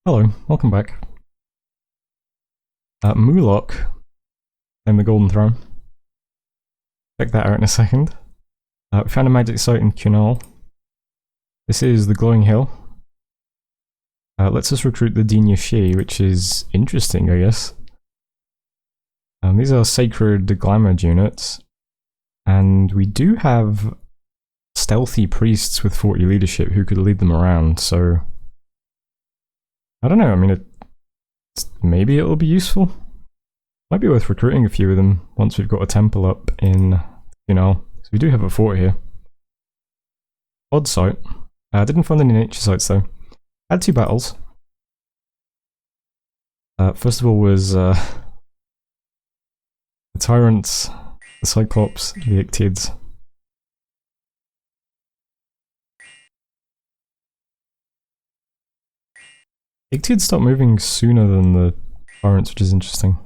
Hello, welcome back. Mulok and the Golden Throne. Check that out in a second. We found a magic site in Cunal. This is the Glowing Hill. Lets us recruit the Dinya Shi, which is interesting, I guess. These are sacred glamour units, and we do have stealthy priests with 40 leadership who could lead them around, so I don't know, I mean, maybe it'll be useful. Might be worth recruiting a few of them once we've got a temple up in, so we do have a fort here. Odd site. Didn't find any nature sites though. Had 2 battles. First of all was the Tyrants, the Cyclops, the Ictids. Ictids stop moving sooner than the Tyrants, which is interesting.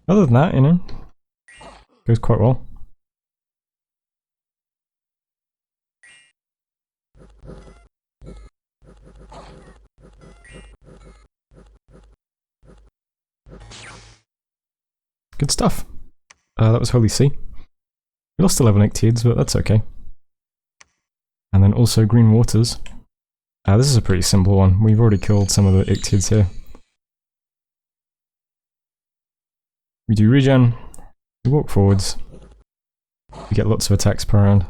Other than that, goes quite well. Good stuff. That was Holy See. We lost 11 Ictids, but that's okay. And then also Green Waters. This is a pretty simple one. We've already killed some of the Ictids here. We do regen, we walk forwards, we get lots of attacks per round.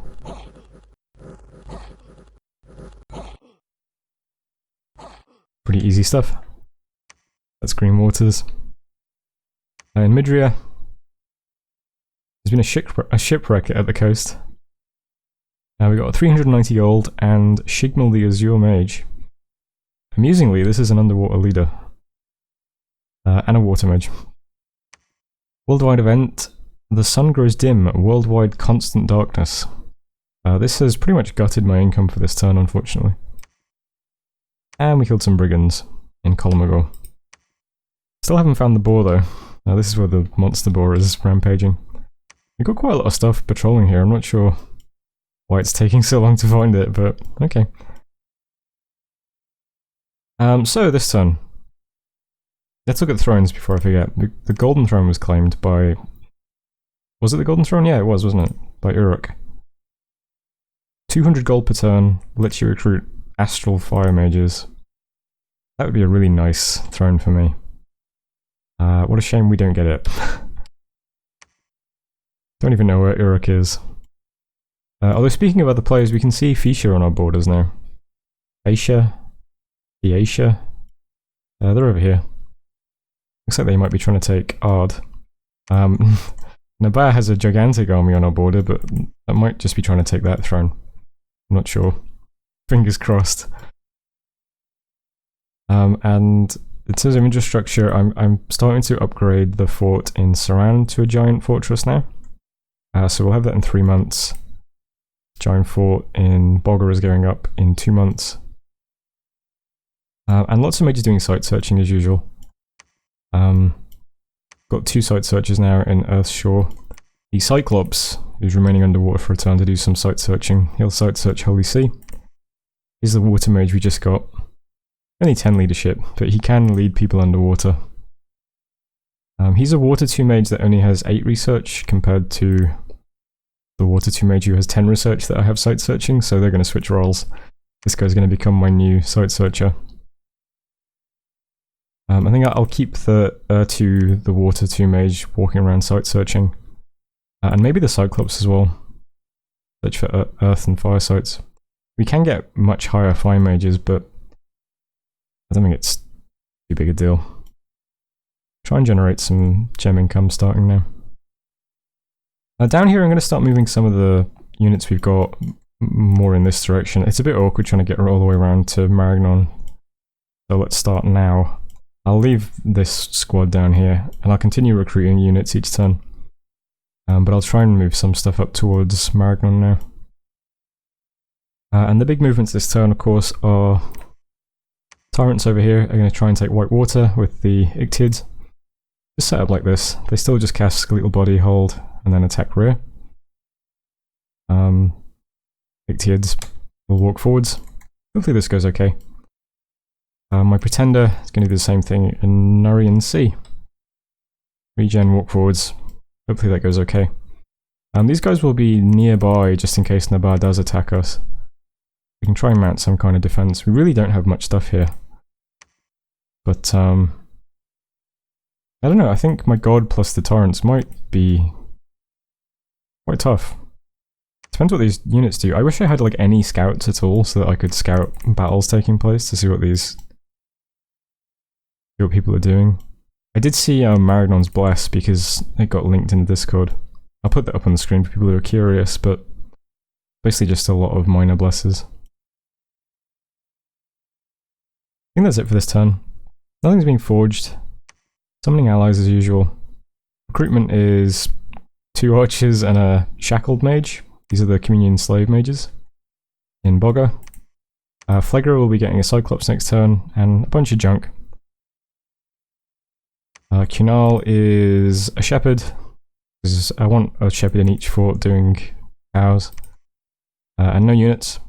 Pretty easy stuff. That's Green Waters. In Midria, there's been a shipwreck at the coast. Now we got 390 gold and Shigmal the Azure Mage. Amusingly, this is an underwater leader. And a water mage. Worldwide event, the sun grows dim, worldwide constant darkness. This has pretty much gutted my income for this turn, unfortunately. And we killed some brigands in Colombo. Still haven't found the boar though. This is where the monster boar is rampaging. We've got quite a lot of stuff patrolling here, I'm not sure why it's taking so long to find it, but okay. So this turn. Let's look at thrones before I forget. The Golden Throne was claimed by... Was it the Golden Throne? Yeah, it was, wasn't it? By Uruk. 200 gold per turn, lets you recruit Astral Fire Mages. That would be a really nice throne for me. What a shame we don't get it. Don't even know where Uruk is. Although speaking of other players, we can see Fisha on our borders now. Aisha, Aisha. They're over here. Looks like they might be trying to take Ard. Nabaya has a gigantic army on our border, but that might just be trying to take that throne. I'm not sure. Fingers crossed. And in terms of infrastructure, I'm starting to upgrade the fort in Saran to a giant fortress now. So we'll have that in 3 months. Giant fort in Bogger is going up in 2 months. And lots of mages doing site searching as usual. Got 2 site searches now in Earthshore. The Cyclops, who's remaining underwater for a turn to do some site searching. He'll site search Holy See. Here's the water mage we just got. Only 10 leadership, but he can lead people underwater. He's a water 2 mage that only has 8 research compared to the water 2 mage who has 10 research that I have site searching, so they're going to switch roles. This guy's going to become my new site searcher. I think I'll keep the water 2 mage walking around site searching. And maybe the Cyclops as well. Search for earth and fire sites. We can get much higher fire mages, but I don't think it's too big a deal. Try and generate some gem income starting now. Down here I'm going to start moving some of the units we've got more in this direction. It's a bit awkward trying to get all the way around to Maragnon. So let's start now. I'll leave this squad down here, and I'll continue recruiting units each turn. But I'll try and move some stuff up towards Maragnon now. And the big movements this turn, of course, are Tyrants over here are going to try and take white water with the Ictids. Just set up like this. They still just cast Skeletal Body, hold, and then attack rear. Ictids will walk forwards. Hopefully this goes okay. My Pretender is going to do the same thing in Nurian Sea. Regen, walk forwards. Hopefully that goes okay. These guys will be nearby just in case Nabar does attack us. We can try and mount some kind of defense. We really don't have much stuff here. But, I don't know, I think my god plus the torrents might be quite tough. Depends what these units do. I wish I had like any scouts at all so that I could scout battles taking place to see what people are doing. I did see Maragnon's Bless because it got linked in the Discord. I'll put that up on the screen for people who are curious, but basically just a lot of minor blesses. I think that's it for this turn. Nothing's being forged. Summoning allies as usual. Recruitment is 2 archers and a shackled mage. These are the communion slave mages in Bogger. Phlegra will be getting a Cyclops next turn and a bunch of junk. Cunal is a shepherd. I want a shepherd in each fort doing cows. And no units.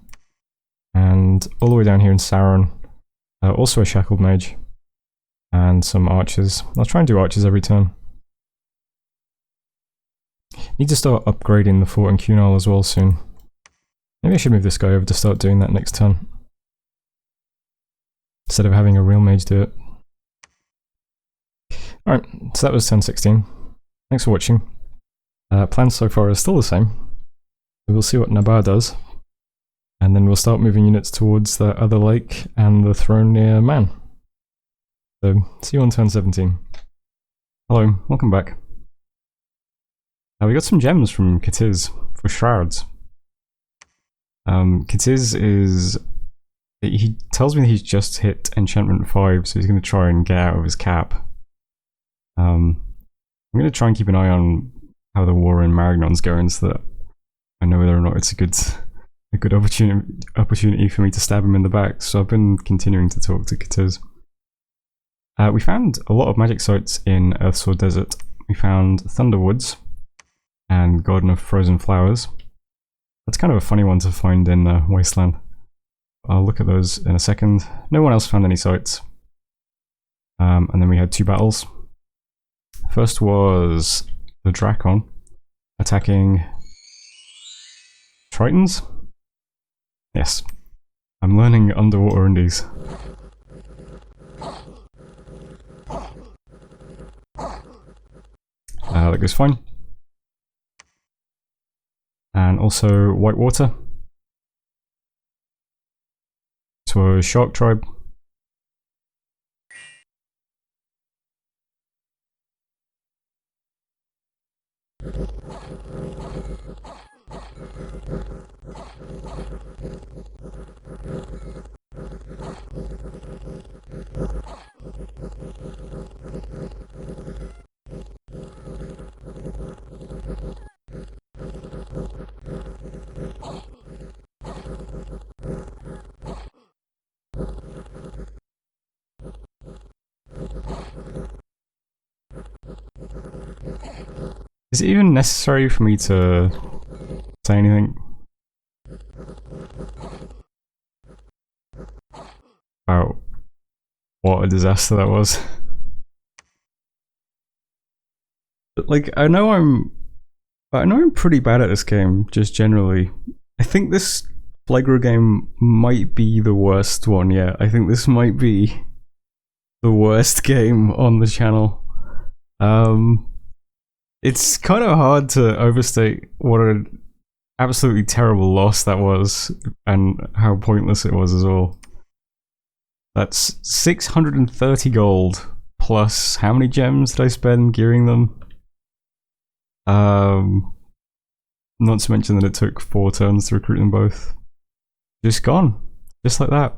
And all the way down here in Sauron, also a shackled mage. And some archers. I'll try and do archers every turn. Need to start upgrading the fort in Cunal as well soon. Maybe I should move this guy over to start doing that next turn. Instead of having a real mage do it. Alright, so that was turn 16. Thanks for watching. Plans so far are still the same. We'll see what Nabar does. And then we'll start moving units towards the other lake and the throne near Man. So, see you on turn 17. Hello, welcome back. We got some gems from Katiz for shrouds. Katiz is... he tells me he's just hit enchantment 5, so he's going to try and get out of his cap. I'm going to try and keep an eye on how the war in Maragnon's going so that I know whether or not it's a good opportunity for me to stab him in the back, so I've been continuing to talk to Katiz. We found a lot of magic sites in Earthsword Desert. We found Thunderwoods and Garden of Frozen Flowers. That's kind of a funny one to find in Wasteland. I'll look at those in a second. No one else found any sites. And then we had 2 battles. First was the Drakon attacking Tritons? Yes. I'm learning underwater indies. That goes fine. And also Whitewater. To a Shark Tribe. Is it even necessary for me to say anything about what a disaster that was? Like, I know I'm pretty bad at this game, just generally. I think this Phlegra game might be the worst one yet. I think this might be the worst game on the channel. It's kind of hard to overstate what an absolutely terrible loss that was, and how pointless it was as well. That's 630 gold, plus how many gems did I spend gearing them? Not to mention that it took 4 turns to recruit them both. Just gone. Just like that.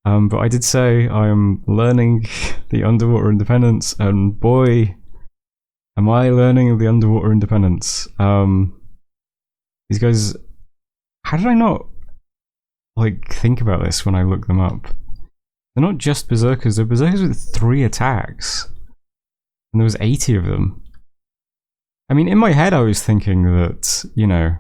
But I did say I am learning the underwater independence, and boy, am I learning the underwater independence. These guys... How did I not, like, think about this when I looked them up? They're not just berserkers, they're berserkers with 3 attacks. And there was 80 of them. I mean, in my head I was thinking that, you know,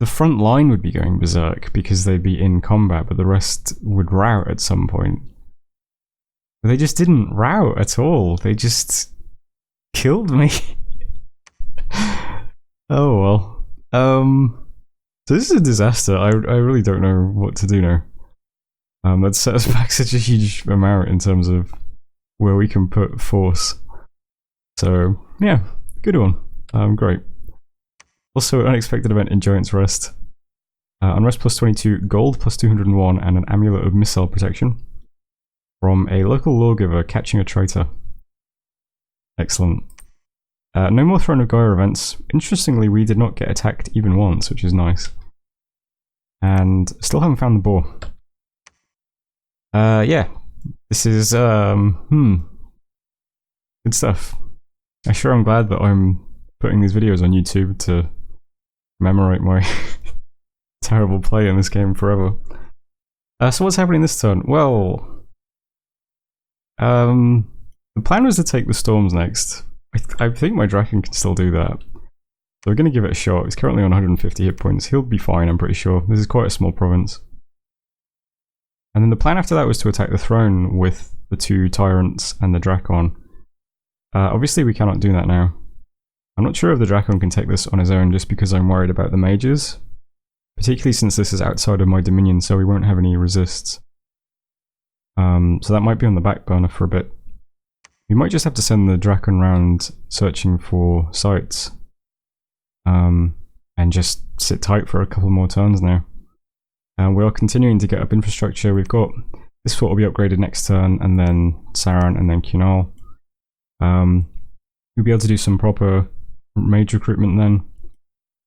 the front line would be going berserk because they'd be in combat, but the rest would rout at some point. But they just didn't rout at all. They just killed me. Oh well. So this is a disaster. I really don't know what to do now. That set us back such a huge amount in terms of where we can put force. So yeah, good one. Great. Also, unexpected event in Giant's Rest. Unrest plus 22, gold plus 201, and an amulet of missile protection from a local lawgiver catching a traitor. Excellent. No more Throne of Gaia events. Interestingly, we did not get attacked even once, which is nice. And still haven't found the boar. Yeah. This is, good stuff. I sure am glad that I'm putting these videos on YouTube to commemorate my terrible play in this game forever. So what's happening this turn? Well, the plan was to take the storms next. I think my Draken can still do that. So we're going to give it a shot. He's currently on 150 hit points. He'll be fine, I'm pretty sure. This is quite a small province. And then the plan after that was to attack the throne with the 2 Tyrants and the Drakon. Obviously we cannot do that now. I'm not sure if the Drakon can take this on his own just because I'm worried about the mages. Particularly since this is outside of my dominion, so we won't have any resists. So that might be on the back burner for a bit. We might just have to send the Drakon round searching for sites. And just sit tight for a couple more turns now. We are continuing to get up infrastructure. We've got this fort will be upgraded next turn, and then Saran, and then Cunal. We'll be able to do some proper mage recruitment then.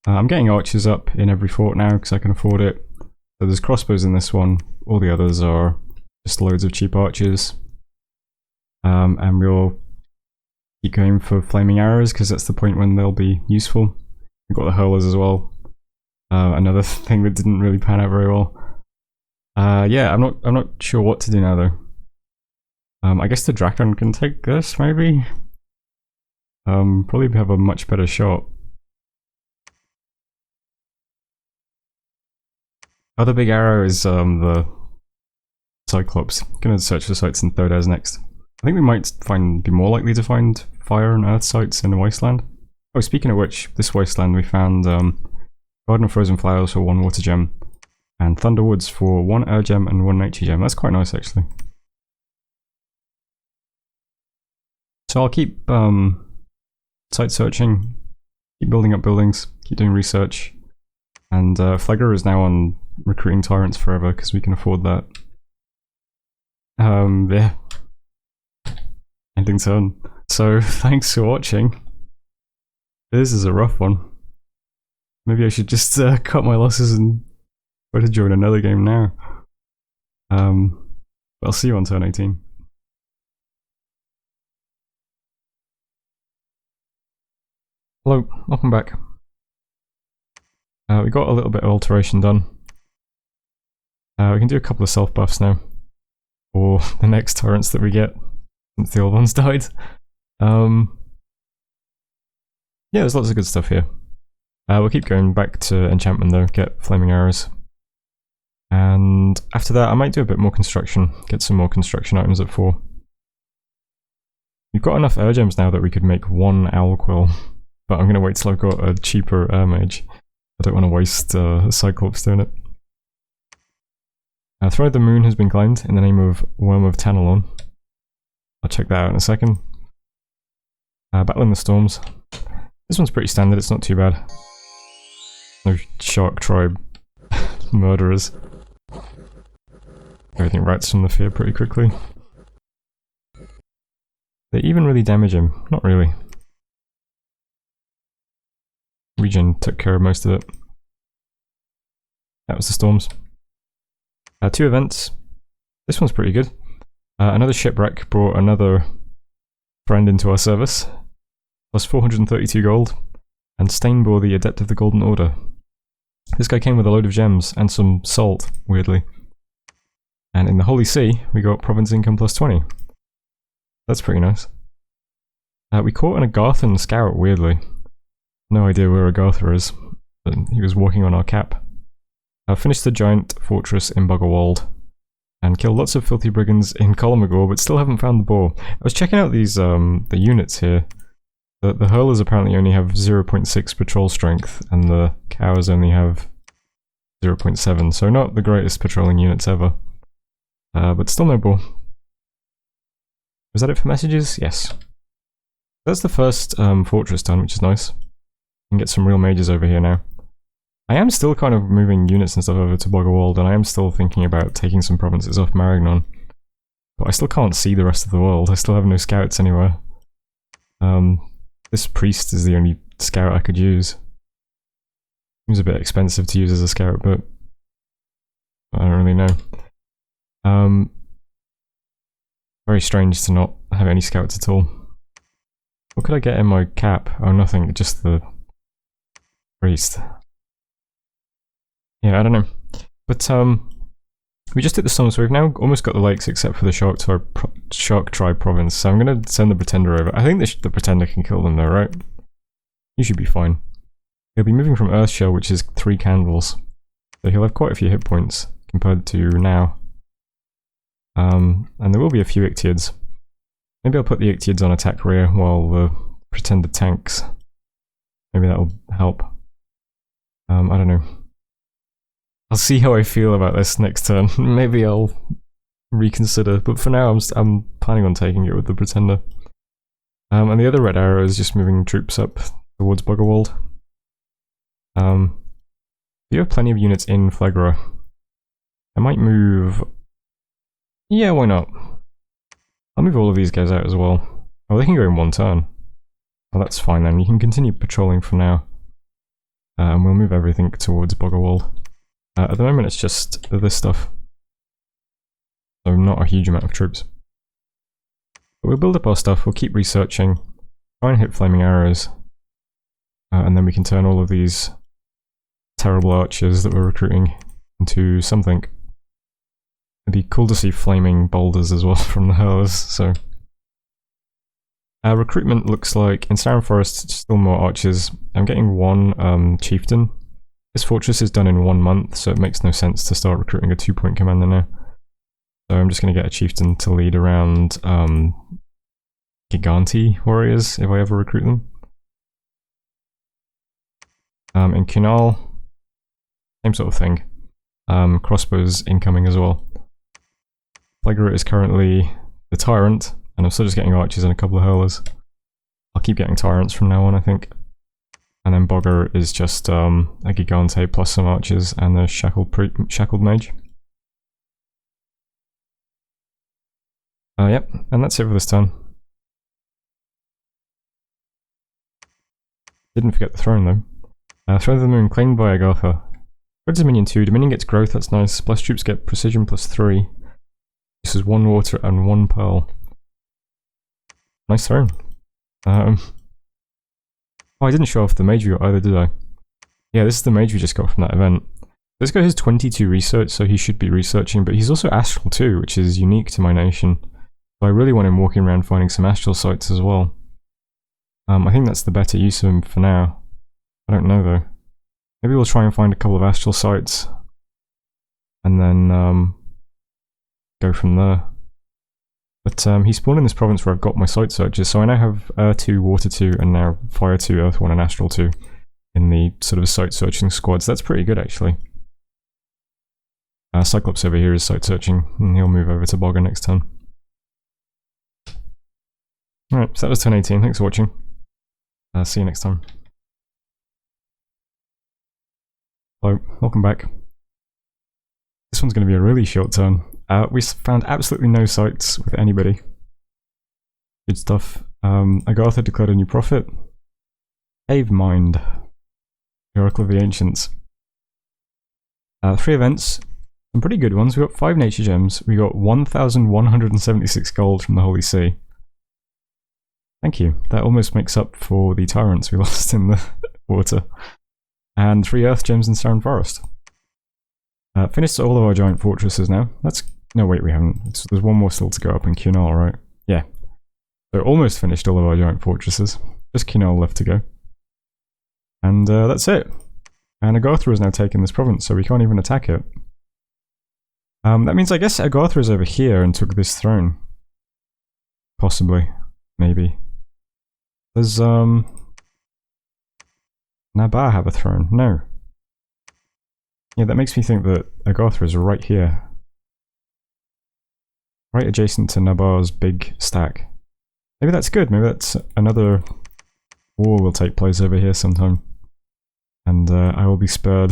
I'm getting archers up in every fort now because I can afford it. So there's crossbows in this one. All the others are just loads of cheap archers. And we'll keep going for flaming arrows because that's the point when they'll be useful. We've got the hurlers as well. Another thing that didn't really pan out very well. Yeah, I'm not sure what to do now though. I guess the Drakon can take this maybe. Probably have a much better shot. Other big arrow is the Cyclops. Gonna search for sites in Thodaz next. I think we might be more likely to find fire and earth sites in the wasteland. Oh, speaking of which, this wasteland we found Garden of Frozen Flowers for 1 water gem, and Thunderwoods for 1 air gem and 1 nature gem. That's quite nice actually. So I'll keep site searching, keep building up buildings, keep doing research, and Phlegra is now on recruiting tyrants forever because we can afford that. Yeah. Ending turn. So thanks for watching. This is a rough one. Maybe I should just cut my losses and try to join another game now. I'll see you on turn 18. Hello, welcome back. We got a little bit of alteration done. We can do a couple of self buffs now. For the next tyrants that we get, since the old ones died. Yeah, there's lots of good stuff here. We'll keep going back to enchantment though, get flaming arrows. And after that I might do a bit more construction, get some more construction items at 4. We've got enough air gems now that we could make 1 owl quill, but I'm going to wait till I've got a cheaper air mage. I don't want to waste a Cyclops doing it. Throne of the Moon has been climbed in the name of Worm of Tanalon. I'll check that out in a second. Battle in the Storms. This one's pretty standard, it's not too bad. No Shark Tribe murderers. Everything writes from the fear pretty quickly. They even really damage him? Not really. Regen took care of most of it. That was the Storms. 2 events. This one's pretty good. Another shipwreck brought another friend into our service. Plus 432 gold. And Stainbore, the Adept of the Golden Order. This guy came with a load of gems and some salt, weirdly. And in the Holy See, we got province income plus 20. That's pretty nice. We caught an Agarthan scout, weirdly. No idea where Agartha is, but he was walking on our cap. Finished the giant fortress in Buggerwald, and killed lots of filthy brigands in Colomagor, but still haven't found the boar. I was checking out these the units here. The hurlers apparently only have 0.6 patrol strength, and the cows only have 0.7, so not the greatest patrolling units ever. But still no boar. Was that it for messages? Yes. That's the first fortress done, which is nice. You can get some real mages over here now. I am still kind of moving units and stuff over to Boggerwald, and I am still thinking about taking some provinces off Marignon. But I still can't see the rest of the world. I still have no scouts anywhere. This priest is the only scout I could use. Seems a bit expensive to use as a scout, but I don't really know. Very strange to not have any scouts at all. What could I get in my cap? Oh, nothing, just the priest. Yeah, I don't know. But we just did the sum, so we've now almost got the lakes except for the Shark Tribe province, so I'm going to send the Pretender over. I think the Pretender can kill them though, right? He should be fine. He'll be moving from Earthshell, which is 3 candles. So he'll have quite a few hit points compared to now. And there will be a few Ictiids. Maybe I'll put the Ictiids on attack rear while the Pretender tanks. Maybe that'll help. I don't know. I'll see how I feel about this next turn. Maybe I'll reconsider, but for now I'm planning on taking it with the Pretender. And the other red arrow is just moving troops up towards Buggerwald. You have plenty of units in Phlegra. I might move... Yeah, why not? I'll move all of these guys out as well. Oh, they can go in one turn. Oh, that's fine then. You can continue patrolling for now. And we'll move everything towards Buggerwald. At the moment it's just this stuff. So not a huge amount of troops. But we'll build up our stuff, we'll keep researching, try and hit flaming arrows. And then we can turn all of these terrible archers that we're recruiting into something. It'd be cool to see flaming boulders as well from the hurlers, so... recruitment looks like, in Sarum Forest, still more archers. I'm getting 1 chieftain. This fortress is done in 1 month, so it makes no sense to start recruiting a 2-point commander now. So I'm just going to get a chieftain to lead around Giganti warriors, if I ever recruit them. In Kunal, same sort of thing. Crossbows incoming as well. Phlegra is currently the Tyrant, and I'm still just getting archers and a couple of hurlers. I'll keep getting Tyrants from now on, I think. And then Bogger is just a Gigante plus some archers and a Shackled Mage. Yep, and that's it for this turn. Didn't forget the throne though. Throne of the Moon claimed by Agartha. Red Dominion 2, Dominion gets growth, that's nice. Splash troops get precision plus 3. This is 1 water and 1 pearl. Nice throne. Oh, I didn't show off the mage we got either, did I? Yeah, this is the mage we just got from that event. This guy has 22 research, so he should be researching, but he's also astral too, which is unique to my nation. So I really want him walking around finding some astral sites as well. I think that's the better use of him for now. I don't know though. Maybe we'll try and find a couple of astral sites. And then go from there. But he spawned in this province where I've got my site searches, so I now have Air 2, Water 2, and now Fire 2, Earth 1, and Astral 2 in the sort of site searching squads. That's pretty good actually. Cyclops over here is site searching, and he'll move over to Bogger next turn. Alright, so that was turn 18. Thanks for watching. See you next time. Hello, welcome back. This one's going to be a really short turn. We found absolutely no sites with anybody. Good stuff. Agartha declared a new prophet. Cave Mind. The Oracle of the Ancients. 3 events. Some pretty good ones. We got 5 nature gems. We got 1,176 gold from the Holy See. Thank you. That almost makes up for the tyrants we lost in the water. And 3 earth gems in Sarum Forest. Finished all of our giant fortresses now. That's No, wait, we haven't. There's one more still to go up in Cunal, right? Yeah. So almost finished all of our giant fortresses. Just Cunal left to go. And that's it. And Agartha has now taken this province, so we can't even attack it. That means I guess Agartha is over here and took this throne. Possibly. Maybe. Does Nabar have a throne? No. Yeah, that makes me think that Agartha is right here. Right adjacent to Nabar's big stack. Maybe that's good, maybe that's another war will take place over here sometime. And I will be spared.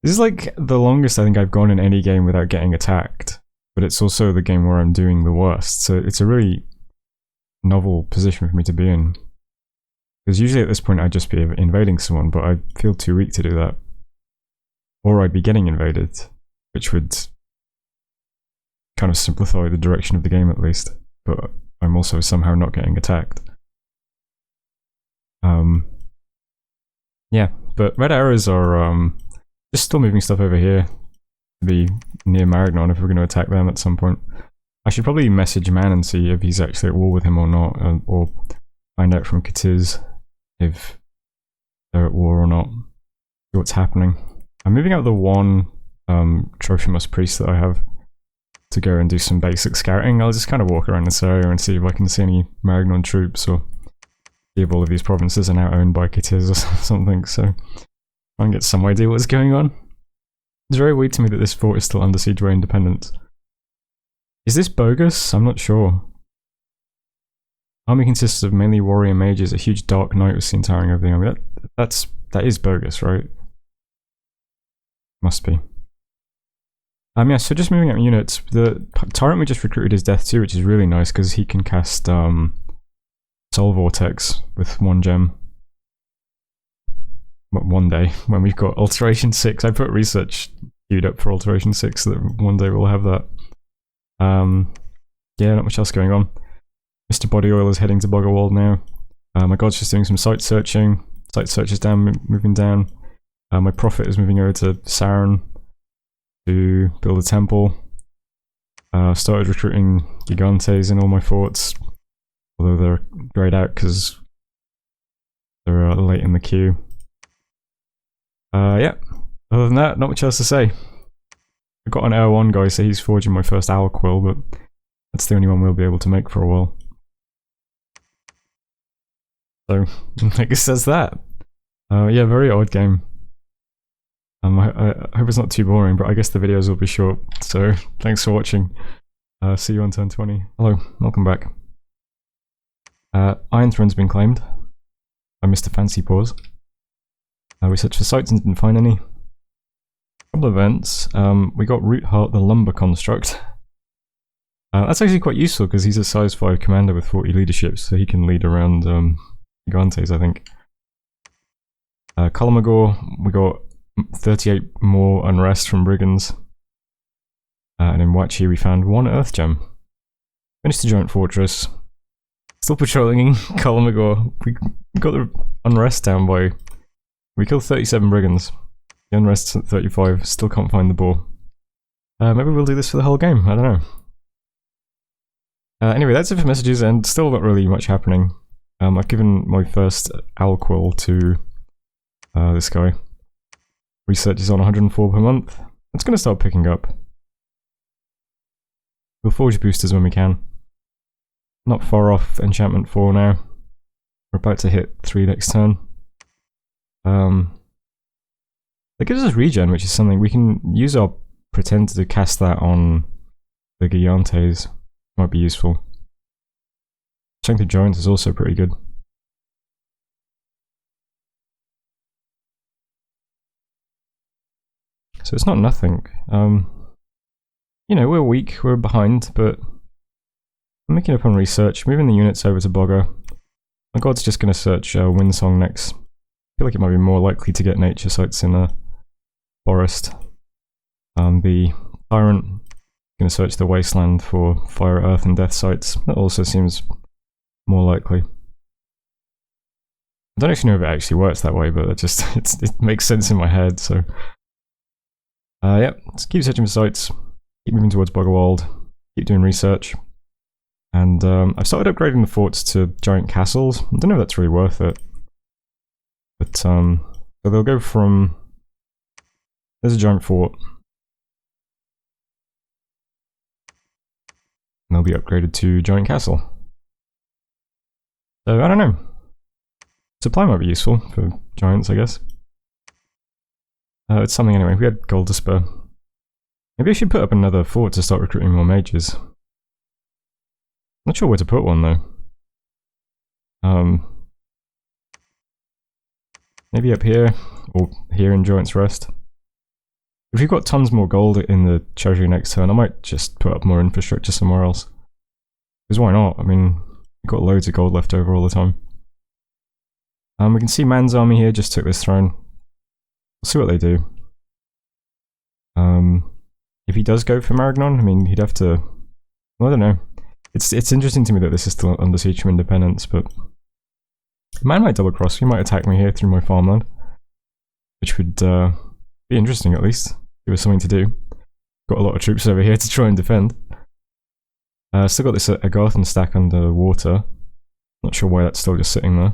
This is like the longest I think I've gone in any game without getting attacked. But it's also the game where I'm doing the worst, so it's a really novel position for me to be in. Because usually at this point I'd just be invading someone, but I feel too weak to do that. Or I'd be getting invaded, which would kind of simplify the direction of the game at least. But I'm also somehow not getting attacked. Yeah, but red arrows are just still moving stuff over here to be near Marignon if we're going to attack them at some point. I should probably message Man and see if he's actually at war with him or not, or find out from Katiz if they're at war or not. See what's happening. I'm moving out the one Trophimus priest that I have to go and do some basic scouting. I'll just kind of walk around this area and see if I can see any Marignon troops, or see if all of these provinces are now owned by Katiz or something, so try and get some idea what's going on. It's very weird to me that this fort is still under siege by independence. Is this bogus? I'm not sure. Army consists of mainly warrior mages. A huge dark knight was seen towering over the army. That is bogus, right? Must be. Yeah, so just moving out units. The tyrant we just recruited is Death 2, which is really nice because he can cast Soul Vortex with 1 gem. But one day, when we've got Alteration 6. I put research queued up for Alteration 6 so that one day we'll have that. Yeah, not much else going on. Mr. Body Oil is heading to Boggerwald now. My god's just doing some site searching. Site search is down, moving down. My prophet is moving over to Saran to build a temple. Started recruiting Gigantes in all my forts, although they're grayed out because they're late in the queue. Yeah, other than that, not much else to say. I got an L1 guy, so he's forging my first owl quill, but that's the only one we'll be able to make for a while. So, I guess that's that. Yeah, very odd game. I hope it's not too boring, but I guess the videos will be short, so thanks for watching. See you on turn 20. Hello, welcome back. Iron Throne's been claimed by Mr. Fancy Paws. We searched for sites and didn't find any. Couple of events. We got Root Heart, the lumber construct. That's actually quite useful because he's a size 5 commander with 40 leadership, so he can lead around Gigantes, I think. Kalamagor, we got 38 more unrest from brigands. And in Wachi we found 1 earth gem. Finished the giant fortress. Still patrolling Kalamagor. We got the unrest down by... We killed 37 brigands. The unrest's at 35. Still can't find the boar. Maybe we'll do this for the whole game. I don't know. Anyway, that's it for messages, and still not really much happening. I've given my first owl quill to this guy. Research is on 104 per month. It's going to start picking up. We'll forge boosters when we can. Not far off enchantment 4 now. We're about to hit 3 next turn. That gives us regen, which is something we can use our pretender to cast that on the Gigantes. Might be useful. Strength of Giants is also pretty good. So it's not nothing. You know, we're weak, we're behind, but I'm making up on research, moving the units over to Bogger. My god's just going to search Windsong next. I feel like it might be more likely to get nature sites in a forest. The Tyrant is going to search the wasteland for fire, earth and death sites. That also seems more likely. I don't actually know if it actually works that way, but it just it makes sense in my head, so Yep, let's keep searching for sites, keep moving towards Boggerwald, keep doing research. And I've started upgrading the forts to giant castles. I don't know if that's really worth it. But, so they'll go from... There's a giant fort. And they'll be upgraded to giant castle. So, I don't know. Supply might be useful for giants, I guess. It's something anyway. We had gold to spare. Maybe I should put up another fort to start recruiting more mages. Not sure where to put one though. Maybe up here, or here in Giant's Rest. If we've got tons more gold in the treasury next turn, I might just put up more infrastructure somewhere else. Because why not? I mean, we've got loads of gold left over all the time. We can see Man's army here just took this throne. We'll see what they do. If he does go for Maragnon, I mean, he'd have to... Well, I don't know. It's interesting to me that this is still under siege from independence, but... Man might double cross, he might attack me here through my farmland. Which would be interesting at least. Give us something to do. Got a lot of troops over here to try and defend. Still got this Agarthan stack under water. Not sure why that's still just sitting there.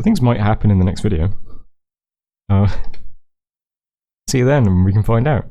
Things might happen in the next video. See you then and we can find out.